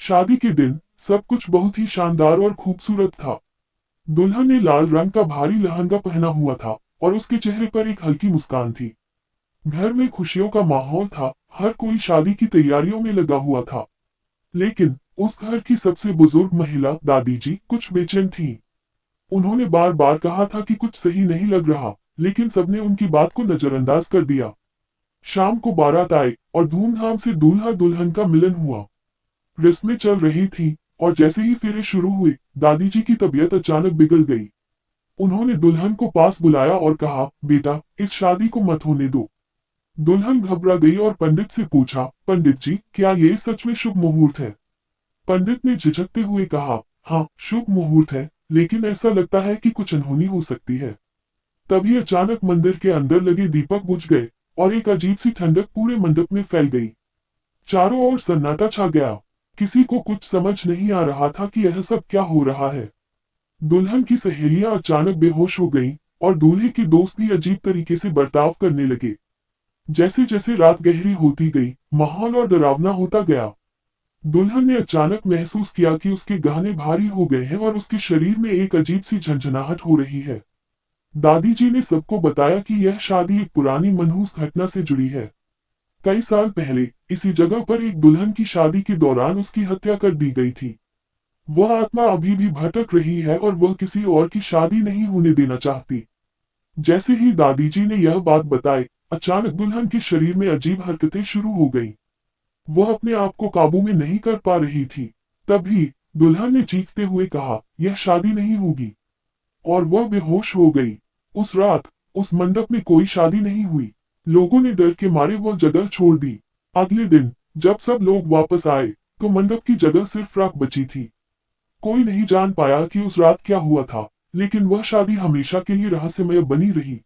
शादी के दिन सब कुछ बहुत ही शानदार और खूबसूरत था। दुल्हन ने लाल रंग का भारी लहंगा पहना हुआ था और उसके चेहरे पर एक हल्की मुस्कान थी। घर में खुशियों का माहौल था, हर कोई शादी की तैयारियों में लगा हुआ था। लेकिन उस घर की सबसे बुजुर्ग महिला दादी जी कुछ बेचैन थीं। उन्होंने बार बार कहा था कि कुछ सही नहीं लग रहा, लेकिन सबने उनकी बात को नजरअंदाज कर दिया। शाम को बारात आए और धूमधाम से दूल्हा दुल्हन का मिलन हुआ। रस्में चल रही थी और जैसे ही फेरे शुरू हुए, दादी जी की तबीयत अचानक बिगड़ गई। उन्होंने दुल्हन को पास बुलाया और कहा, बेटा, इस शादी को मत होने दो। दुल्हन घबरा गई और पंडित से पूछा, पंडित जी, क्या ये सच में शुभ मुहूर्त है? पंडित ने झिझकते हुए कहा, हाँ, शुभ मुहूर्त है, लेकिन ऐसा लगता है कि कुछ अनहोनी हो सकती है। तभी अचानक मंदिर के अंदर लगे दीपक बुझ गए और एक अजीब सी ठंडक पूरे मंडप में फैल गई। चारों ओर सन्नाटा छा गया। किसी को कुछ समझ नहीं आ रहा था कि यह सब क्या हो रहा है। दुल्हन की सहेलियां अचानक बेहोश हो गईं और दूल्हे के दोस्त भी अजीब तरीके से बर्ताव करने लगे। जैसे जैसे रात गहरी होती गई, माहौल और डरावना होता गया। दुल्हन ने अचानक महसूस किया कि उसके गहने भारी हो गए हैं और उसके शरीर में एक अजीब सी झंझनाहट हो रही है। दादी जी ने सबको बताया कि यह शादी एक पुरानी मनहूस घटना से जुड़ी है। कई साल पहले इसी जगह पर एक दुल्हन की शादी के दौरान उसकी हत्या कर दी गई थी। वह आत्मा अभी भी भटक रही है और वह किसी और की शादी नहीं होने देना चाहती। जैसे ही दादी जी ने यह बात बताई, अचानक दुल्हन के शरीर में अजीब हरकतें शुरू हो गईं। वह अपने आप को काबू में नहीं कर पा रही थी। तभी दुल्हन ने चीखते हुए कहा, यह शादी नहीं होगी। और वह बेहोश हो गई। उस रात उस मंडप में कोई शादी नहीं हुई। लोगों ने डर के मारे वह जगह छोड़ दी। अगले दिन जब सब लोग वापस आए, तो मंडप की जगह सिर्फ राख बची थी। कोई नहीं जान पाया कि उस रात क्या हुआ था, लेकिन वह शादी हमेशा के लिए रहस्यमय बनी रही।